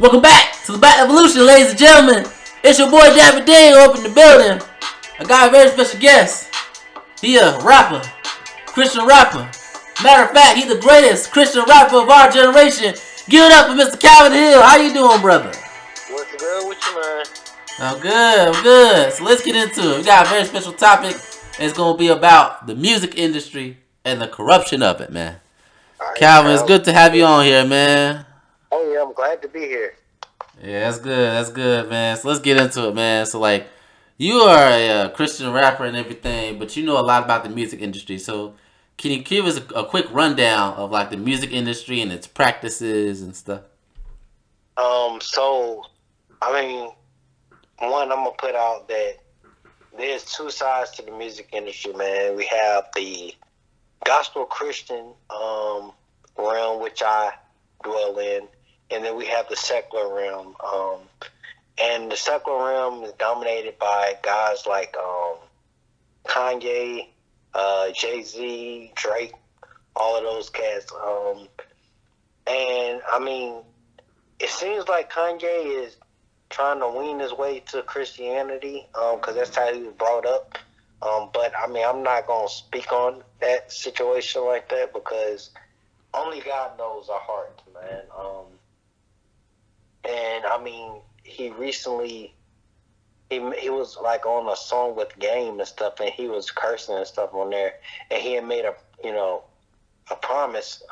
Welcome back to the Black Evolution, ladies and gentlemen. It's your boy David Ding up in the building. I got a very special guest. He a rapper, Christian rapper. Matter of fact, he's the greatest Christian rapper of our generation. Give it up for Mr. Calvin Hill. How you doing, brother? What's good with you, man? I'm good, I'm good. So let's get into it. We got a very special topic. It's going to be about the music industry and the corruption of it, man. All right, Calvin, it's sounds good to have you good. on here, man. Oh yeah, I'm glad to be here. Yeah, that's good. That's good, man. So let's get into it, man. So like, you are a Christian rapper and everything, but you know a lot about the music industry. So can you give us a quick rundown of like the music industry and its practices and stuff? So I mean, one, I'm gonna put out that there's two sides to the music industry, man. We have the gospel Christian realm, which I dwell in, and then we have the secular realm. And the secular realm is dominated by guys like Kanye, Jay-Z, Drake, all of those cats. And I mean, it seems like Kanye is trying to wean his way to Christianity, because that's how he was brought up. But I mean, I'm not gonna speak on that situation like that because only God knows our hearts, man. And I mean, he recently he was like on a song with Game and stuff, and he was cursing and stuff on there, and he had made a promise,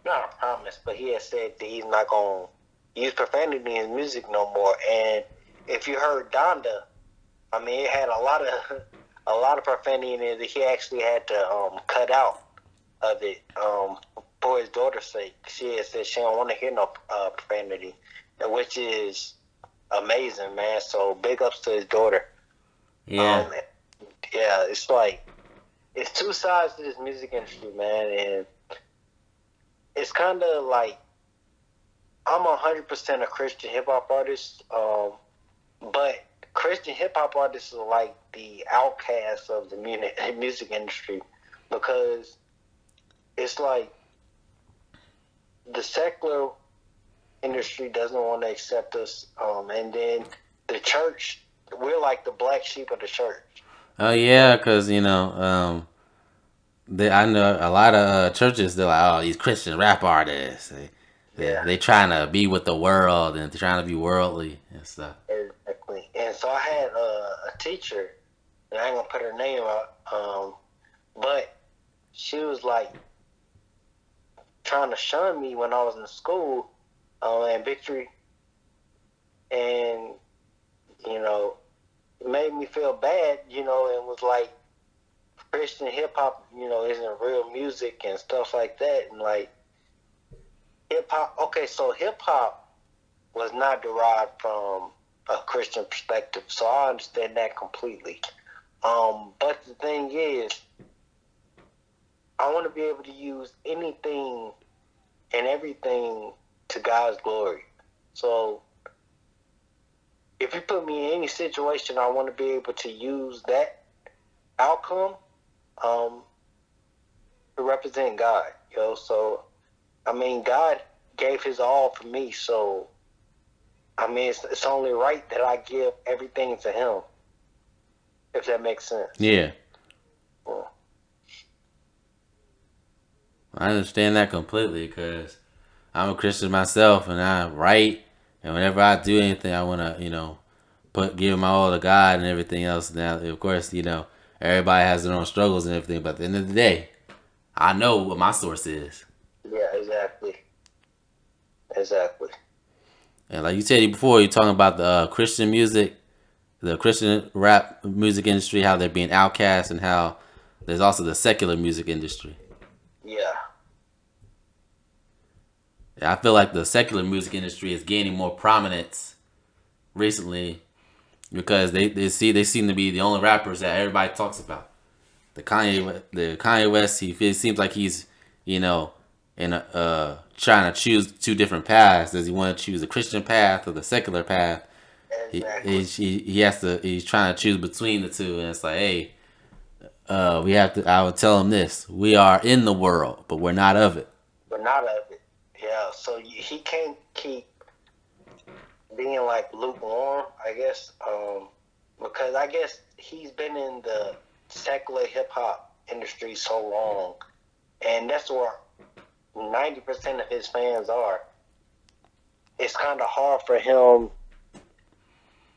not a promise, but he had said that he's not gonna use profanity in music no more. And if you heard Donda, I mean, it had a lot of profanity in it that he actually had to cut out of it for his daughter's sake. She had said she don't want to hear no profanity, which is amazing, man. So big ups to his daughter. Yeah. Yeah, it's like it's two sides to this music industry, man, and it's kind of like I'm 100% a Christian hip hop artist, but Christian hip hop artists are like the outcasts of the music industry because it's like the secular industry doesn't want to accept us, and then the church, we're like the black sheep of the church. Oh yeah, cause I know a lot of churches. They're like, oh, these Christian rap artists. Yeah, They trying to be with the world and they're trying to be worldly and stuff. exactly. And so I had a teacher, and I ain't gonna put her name out, but she was like trying to shun me when I was in school, at Victory, and you know, it made me feel bad, and was like Christian hip hop, isn't real music and stuff like that, and like hip hop. Okay, so hip hop was not derived from a Christian perspective, so I understand that completely. But the thing is, I want to be able to use anything and everything to God's glory. So if you put me in any situation, I want to be able to use that outcome to represent God. So I mean, God gave His all for me, so I mean, it's only right that I give everything to Him, if that makes sense. Yeah, Well, I understand that completely because I'm a Christian myself and I write and whenever I do anything, I want to give my all to God and everything else. Now, of course, everybody has their own struggles and everything, but at the end of the day, I know what my source is. yeah, exactly, exactly. And like you said before, you're talking about the Christian music, the Christian rap music industry, how they're being outcast, and how there's also the secular music industry. Yeah, Yeah, I feel like the secular music industry is gaining more prominence recently because they seem to be the only rappers that everybody talks about. The Kanye West, it seems like he's you know in trying to choose two different paths. Does he want to choose the Christian path or the secular path? exactly. He has to. He's trying to choose between the two, and it's like, hey, we have to. I would tell him this: we are in the world, but we're not of it. But not of it. Yeah, so he can't keep being like lukewarm, I guess, because I guess he's been in the secular hip hop industry so long, and that's where 90% of his fans are. It's kind of hard for him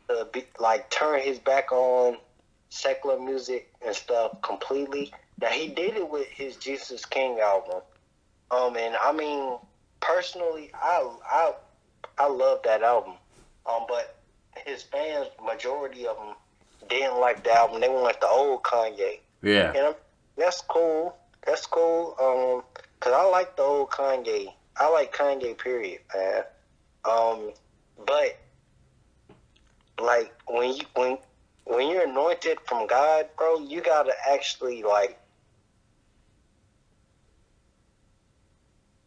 to be like turn his back on secular music and stuff completely. Now he did it with his Jesus King album, and I mean personally, I love that album, but his fans, majority of them, didn't like the album. They wanted the old Kanye. Yeah. And that's cool. That's cool. Cause I like the old Kanye. I like Kanye. Period, man. But like when you're anointed from God, bro, you gotta actually like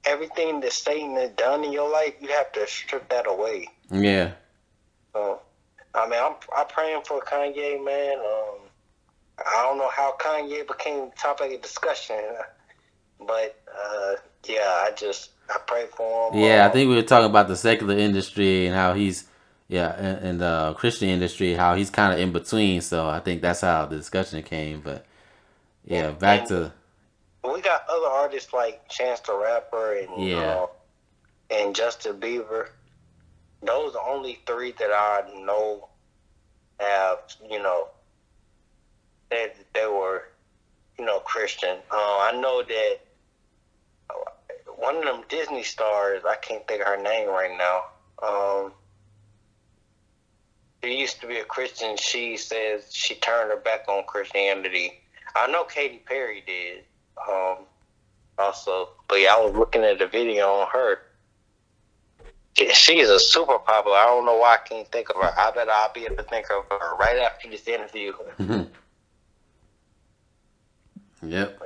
everything that Satan has done in your life. You have to strip that away. Yeah. I mean, I'm praying for Kanye, man. I don't know how Kanye became topic of discussion, but yeah, I pray for him. Yeah, I think we were talking about the secular industry and how he's, yeah, and the Christian industry, how he's kind of in between. So I think that's how the discussion came. But yeah, back and to we got other artists like Chance the Rapper yeah, and Justin Bieber. Those are only three that I know have, that they were, Christian. I know that one of them Disney stars, I can't think of her name right now. She used to be a Christian. She says she turned her back on Christianity. I know Katy Perry did, also. But yeah, I was looking at the video on her. She is a super popular. I don't know why I can't think of her. I bet I'll be able to think of her right after this interview. yep.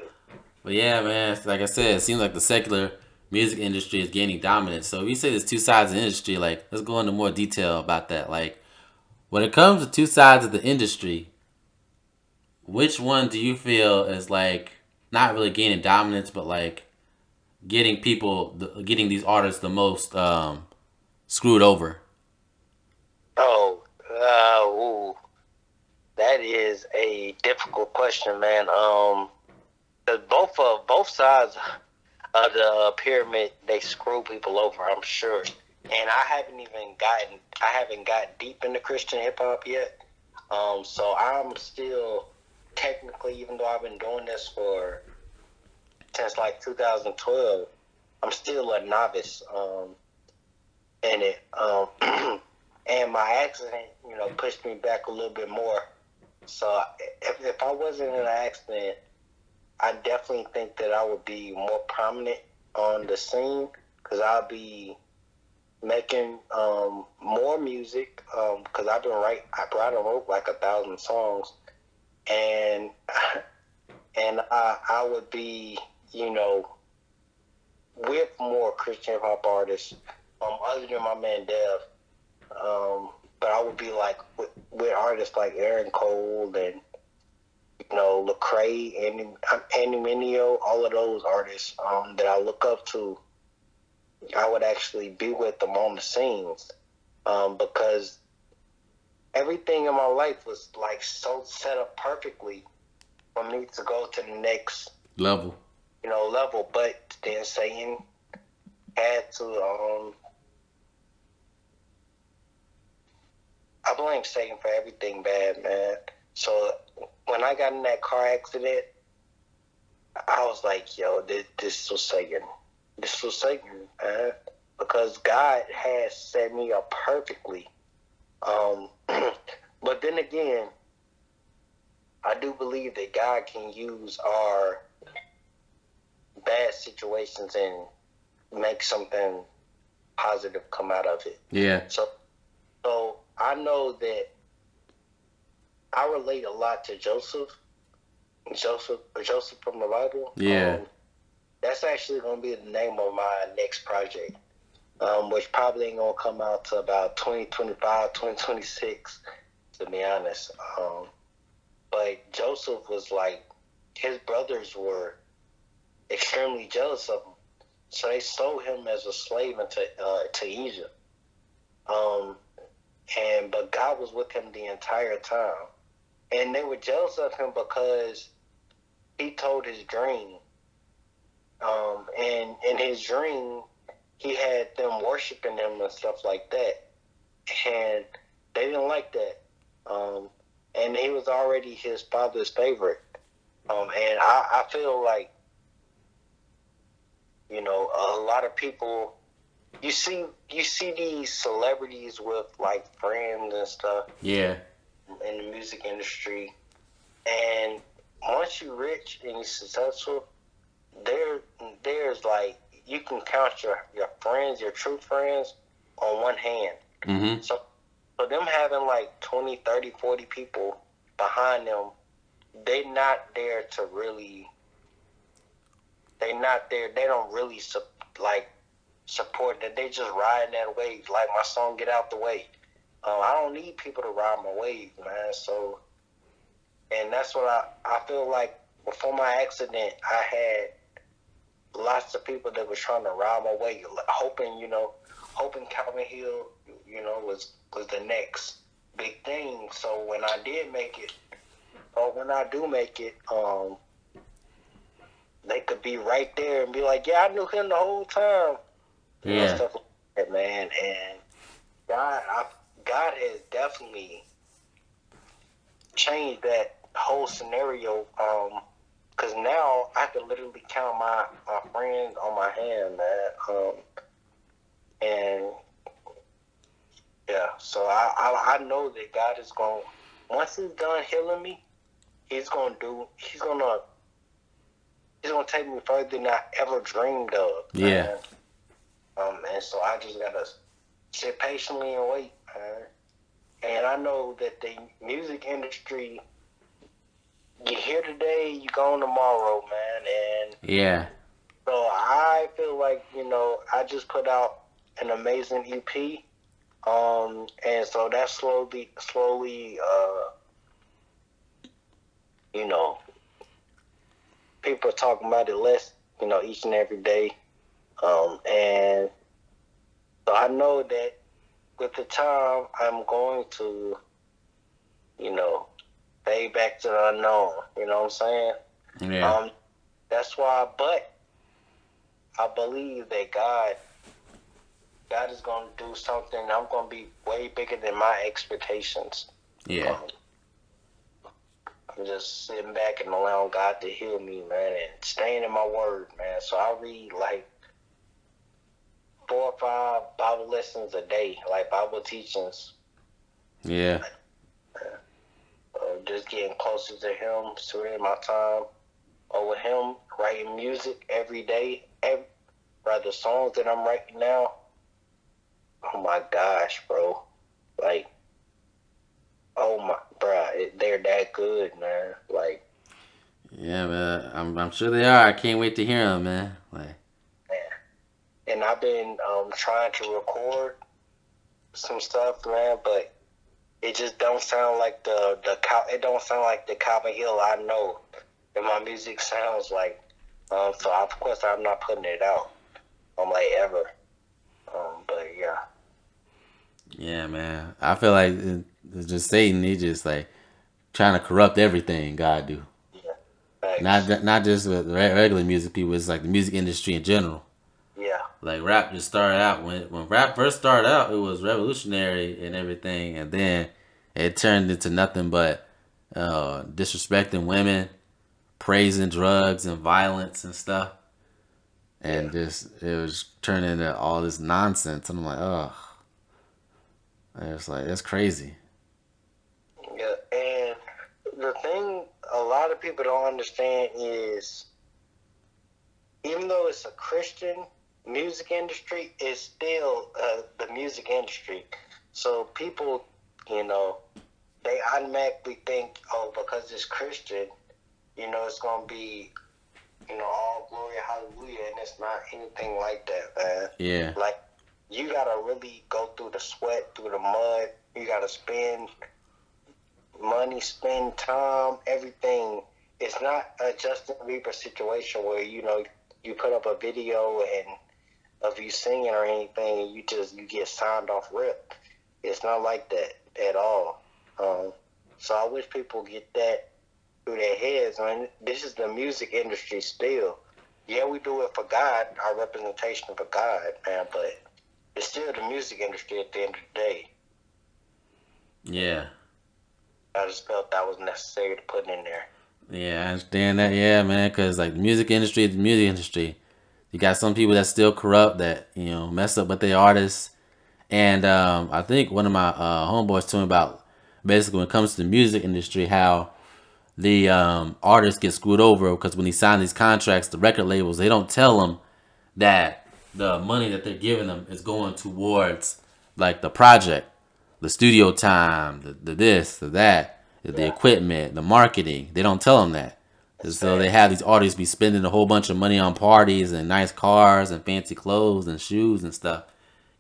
But yeah, man, like I said, it seems like the secular music industry is gaining dominance. So we say there's two sides of the industry. Like, let's go into more detail about that. Like, when it comes to two sides of the industry, which one do you feel is like not really gaining dominance, but like getting getting these artists the most screwed over? Oh, ooh, that is a difficult question, man. 'Cause both sides of the pyramid, they screw people over, I'm sure. And I haven't got deep into Christian hip hop yet. So I'm still technically, even though I've been doing this since like 2012, I'm still a novice in it. And my accident, pushed me back a little bit more. So if I wasn't in an accident, I definitely think that I would be more prominent on the scene because I'll be making more music because I wrote like 1,000 songs, and I would be with more Christian hip hop artists other than my man Dev, but I would be like with artists like Aaron Cole and Lecrae, Andy Mineo, all of those artists that I look up to. I would actually be with them on the scenes because everything in my life was like so set up perfectly for me to go to the next level. Level. But then Satan had to. I blame Satan for everything bad, man. So when I got in that car accident, I was like, yo, this was Satan. This was Satan, man. Because God has set me up perfectly. But then again, I do believe that God can use our bad situations and make something positive come out of it. Yeah. So I know that I relate a lot to Joseph from the Bible. Yeah. That's actually going to be the name of my next project, which probably ain't going to come out to about 2025, 2026, to be honest. But Joseph was like, his brothers were extremely jealous of him. So they sold him as a slave to Egypt. but God was with him the entire time. And they were jealous of him because he told his dream. And in his dream, he had them worshiping him and stuff like that. And they didn't like that. And he was already his father's favorite. And I feel like, a lot of people, you see these celebrities with like friends and stuff. Yeah. In the music industry, and once you're rich and you're successful, there's like you can count your friends, your true friends, on one hand. Mm-hmm. So for them having like 20, 30, 40 people behind them, they not there to really. They not there. They don't really support that. They just riding that wave. Like my song, "Get Out the Way." I don't need people to ride my wave, man. So, and that's what I feel like. Before my accident, I had lots of people that were trying to ride my wave, hoping Calvin Hill, was the next big thing. So when I did make it, or when I do make it, they could be right there and be like, "Yeah, I knew him the whole time." Yeah. Stuff like that, man. And God has definitely changed that whole scenario. Because now I can literally count my friends on my hand, man. And yeah, so I know that God is going. Once He's done healing me, He's gonna take me further than I ever dreamed of. Yeah. Man. And so I just gotta sit patiently and wait. And I know that the music industry, you here today, you gone tomorrow, man. And yeah. So I feel like, I just put out an amazing EP. And so that's slowly, people are talking about it less, each and every day. And so I know that with the time, I'm going to, fade back to the unknown. You know what I'm saying? Yeah. That's why, but I believe that God is going to do something. I'm going to be way bigger than my expectations. Yeah. I'm just sitting back and allowing God to heal me, man, and staying in my word, man. So I read like 4 or 5 Bible lessons a day, like Bible teachings. Yeah. Just getting closer to Him, spending my time with Him, writing music every day. The songs that I'm writing now, oh my gosh, bro. Like, oh my, bruh, they're that good, man. Like, yeah, man. I'm sure they are. I can't wait to hear them, man. Like, man. And I've been trying to record some stuff, man, but it just don't sound like it don't sound like the Calvin Hill I know that my music sounds like. So of course I'm not putting it out. Like ever. But yeah. Yeah, man. I feel like it's just Satan. He just like trying to corrupt everything God do. Yeah. Not just with regular music people. It's like the music industry in general. Yeah. Like rap just started out when rap first started out, it was revolutionary and everything, and then it turned into nothing but disrespecting women, praising drugs and violence and stuff, and just it was turning into all this nonsense. And I'm like, oh, it's like that's crazy. Yeah. And the thing a lot of people don't understand is, even though it's a Christian music industry, it's still the music industry. So people, they automatically think, oh, because it's Christian, it's going to be, all glory, hallelujah, and it's not anything like that, man. Yeah. Like, you got to really go through the sweat, through the mud. You got to spend money, spend time, everything. It's not a Justin Bieber situation where, you put up a video and of you singing or anything, and you get signed off rip. It's not like that at all. So I wish people get that through their heads. I mean, this is the music industry still. Yeah, we do it for God, our representation for God, man, but it's still the music industry at the end of the day. Yeah. I just felt that was necessary to put in there. Yeah, I understand that. Yeah, man, because like the music industry is the music industry. You got some people that still corrupt that mess up with their artists. And I think one of my homeboys told me about basically when it comes to the music industry how the artists get screwed over because when he signed these contracts, the record labels they don't tell them that the money that they're giving them is going towards like the project, the studio time, the this, the that, the Yeah, equipment, the marketing. They don't tell them that. And that's so they have these facts. artists be spending a whole bunch of money on parties and nice cars and fancy clothes and shoes and stuff,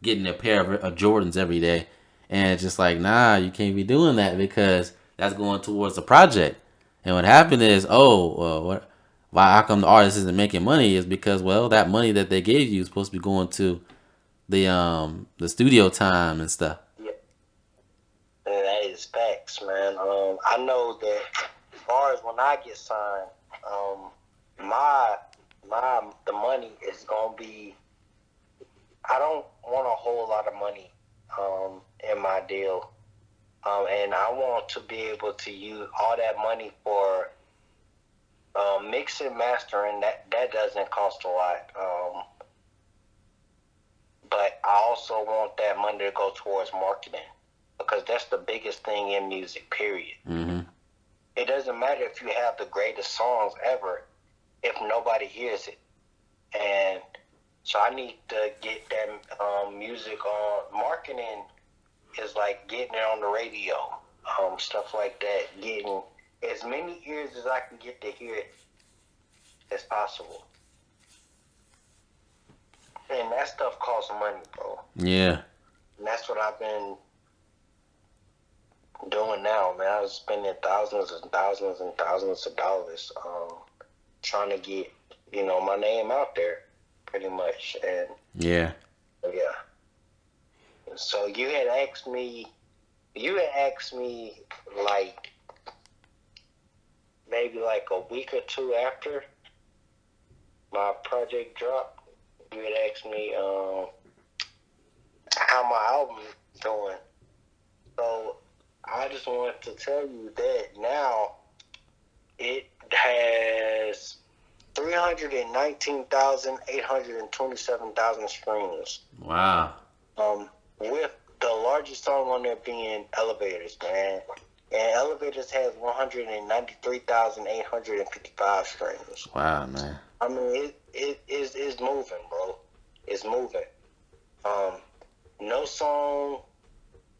getting a pair of Jordans every day. And it's just like, nah, you can't be doing that because that's going towards the project. And what happened is, oh, well, what? Why? How come the artist isn't making money? Is because well, that money that they gave you is supposed to be going to the studio time and stuff. Yeah, and that is facts, man. I know that as far as when I get signed, um, my the money is gonna be. I don't want a whole lot of money in my deal, and I want to be able to use all that money for mixing, mastering. That doesn't cost a lot, but I also want that money to go towards marketing because that's the biggest thing in music. Period. Hmm. It doesn't matter if you have the greatest songs ever if nobody hears it. And so I need to get that music on. Marketing is like getting it on the radio, stuff like that. Getting as many ears as I can get to hear it as possible. And that stuff costs money, bro. Yeah, And that's what I've been doing now, man. I was spending thousands and thousands and thousands of dollars trying to get, my name out there pretty much. And yeah, yeah. So you had asked me like maybe like a week or two after my project dropped. You had asked me how my album is doing. So I just wanted to tell you that now it has 319,827,000 streams. wow, With the largest song on there being Elevators, man. And Elevators has 193,855 streams. wow, man. I mean, it's moving, bro. It's moving. Um, no song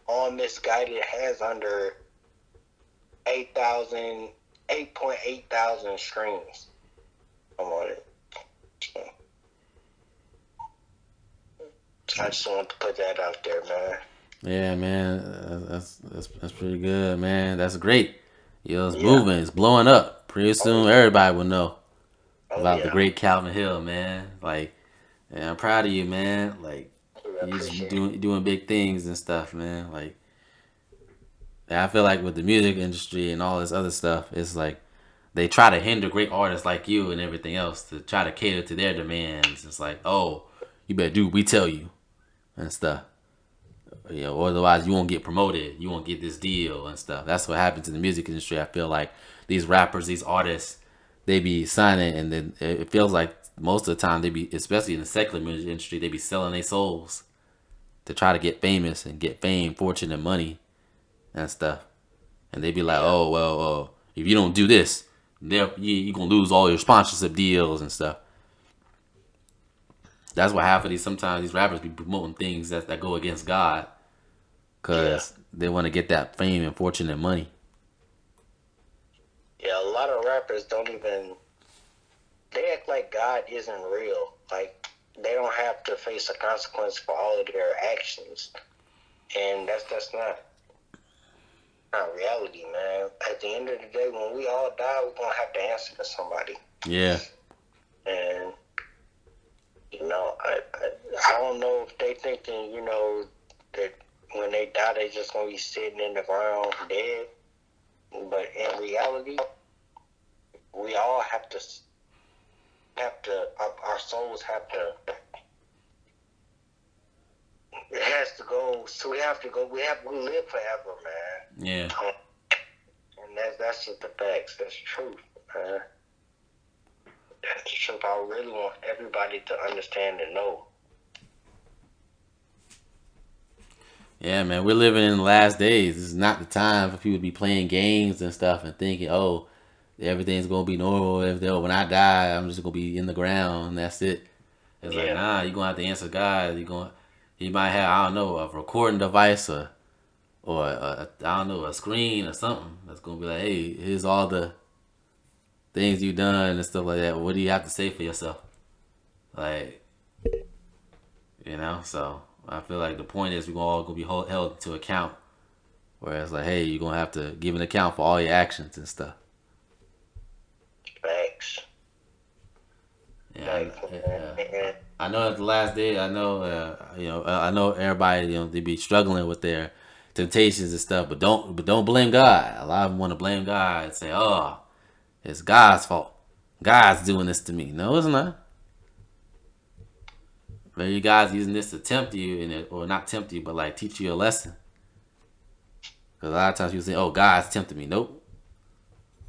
on Misguided has under 8.8 thousand streams. I'm on it. So I just wanted to put that out there, man. Yeah, man, that's pretty good, man. That's great. It's Yeah. moving, it's blowing up. Pretty Oh soon, yeah. everybody will know Oh about the yeah. great Calvin Hill, man. Like, yeah, I'm proud of you, man. Like, I you just appreciate it. doing big things and stuff, man. Like, and I feel like with the music industry and all this other stuff, it's like they try to hinder great artists like you and everything else to try to cater to their demands. It's like, oh, you better do what we tell you and stuff. Otherwise you won't get promoted. You won't get this deal and stuff. That's what happens in the music industry. I feel like these rappers, these artists, they be signing, and then it feels like most of the time they be, especially in the secular music industry, they be selling their souls to try to get famous and get fame, fortune, and money and stuff. And they be like, Yeah. oh well, if you don't do this, you gonna lose all your sponsorship deals and stuff. That's what half of these sometimes these rappers be promoting things that go against God Yeah. because they want to get that fame and fortune and money. Yeah. A lot of rappers don't even. They act like God isn't real. Like they don't have to face a consequence for all of their actions, and that's not reality, man. At the end of the day, when we all die, we're gonna have to answer to somebody. Yeah, And I don't know if they thinking, that when they die, they just gonna be sitting in the ground dead. But in reality, we all our souls have to. It has to go. So we have to go. We live forever, man. Yeah. And that's just the facts. That's truth, man. That's the truth. I really want everybody to understand and know. Yeah, man, we're living in the last days. This is not the time for people to be playing games and stuff and thinking, oh, everything's gonna be normal. When I die, I'm just gonna be in the ground and that's it. It's like, Yeah. nah, you're gonna have to answer God. He might have, I don't know, a recording device or I don't know, a screen or something that's gonna be like, hey, here's all the things you've done and stuff like that. What do you have to say for yourself? Like, so I feel like the point is we're all gonna be held to account. Whereas, like, hey, you're gonna have to give an account for all your actions and stuff. Facts. Yeah, I know at the last day, I know, I know everybody, they be struggling with their temptations and stuff, but don't blame God. A lot of them want to blame God and say, oh, it's God's fault. God's doing this to me. No, it's not. Maybe God's using this to tempt you, or not tempt you, but like teach you a lesson. Because a lot of times people say, oh, God's tempting me. Nope.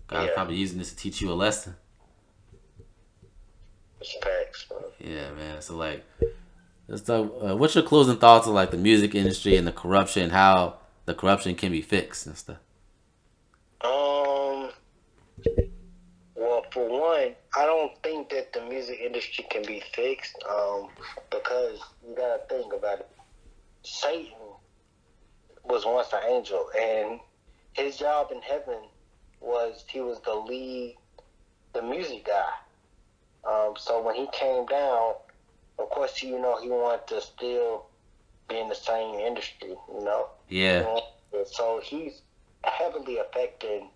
God's probably using this to teach you a lesson. It's facts, bro. Yeah, man. So, like, let's talk, what's your closing thoughts on, like, the music industry and the corruption, and how the corruption can be fixed and stuff? Well, for one, I don't think that the music industry can be fixed, because you gotta think about it. Satan was once an angel, and his job in heaven was he was the music guy. So when he came down, of course, he wanted to still be in the same industry, Yeah. So he's heavily affecting,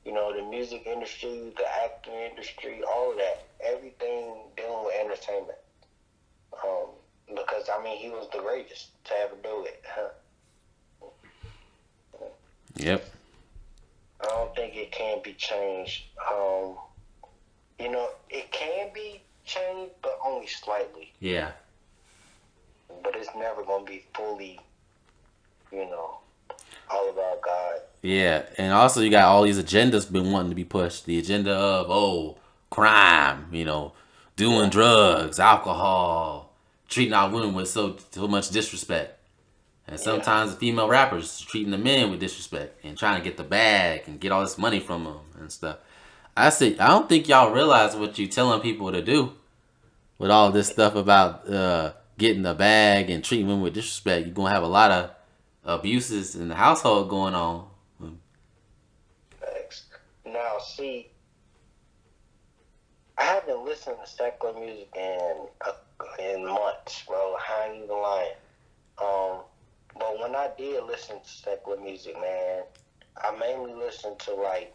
the music industry, the acting industry, all of that, everything dealing with entertainment. Because he was the greatest to ever do it. Yep. I don't think it can be changed. It can be changed, but only slightly. Yeah. But it's never gonna be fully, all about God. Yeah, and also you got all these agendas been wanting to be pushed. The agenda of crime, doing drugs, alcohol, treating our women with so much disrespect, and sometimes the female rappers treating the men with disrespect and trying to get the bag and get all this money from them and stuff. I don't think y'all realize what you telling people to do with all this stuff about getting the bag and treating women with disrespect. You're gonna have a lot of abuses in the household going on. Now, see, I haven't listened to secular music in months, bro. I ain't even lying. But when I did listen to secular music, man, I mainly listened to like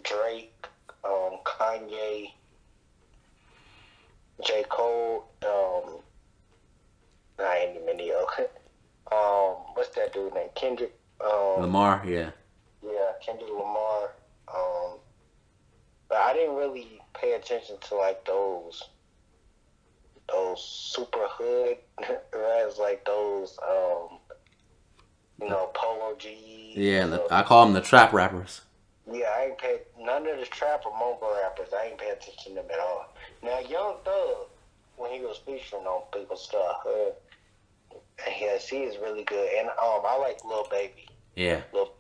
Drake, Kanye, J. Cole, I ain't even know. What's that dude named Kendrick? Lamar, yeah. Yeah, Kendrick Lamar. But I didn't really pay attention to like those super hood rappers, like those Polo G. Yeah, I call them the trap rappers. Yeah, I ain't paid none of the trap or mobile rappers. I ain't pay attention to them at all. Now, Young Thug, when he was featuring on people's stuff, yes, he is really good. And I like Lil Baby. Yeah. Lil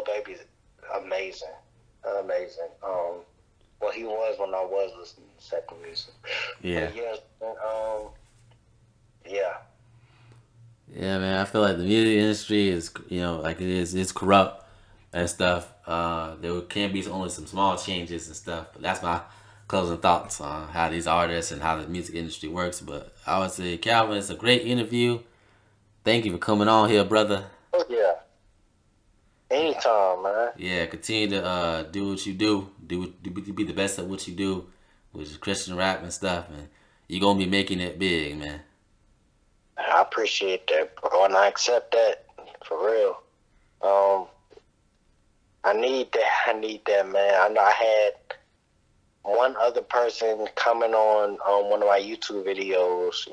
Baby's amazing. Amazing. Well, he was when I was listening to secular music. Yeah. But yes, yeah. Yeah, man. I feel like the music industry is, like it's corrupt and stuff. There can be only some small changes and stuff, but that's my closing thoughts on how these artists and how the music industry works. But I would say, Calvin, it's a great interview. Thank you for coming on here, brother. Oh, yeah. Anytime, man. Yeah, continue to do what you do. Be the best at what you do, which is Christian rap and stuff, and you're gonna be making it big, man. I appreciate that, bro, and I accept that for real. Um, I need that. I need that, man. I know I had one other person coming on one of my YouTube videos,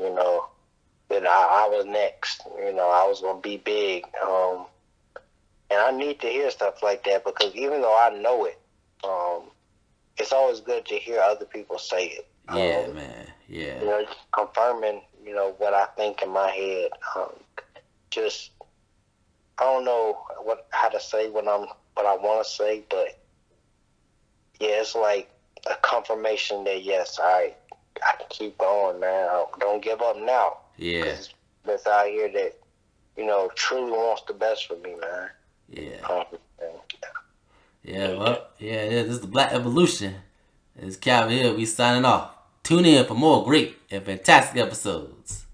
that I was next. I was gonna be big. And I need to hear stuff like that because even though I know it, it's always good to hear other people say it. Yeah, man. Yeah. Confirming, what I think in my head. Just I don't know how to say what I want to say, but yeah, it's like a confirmation that yes, I can keep going, man. Don't give up now. Yeah. Cause that's out here that truly wants the best for me, man. Yeah. Yeah, well, yeah, this is the Black Evolution. It's Calvin here. We signing off. Tune in for more great and fantastic episodes.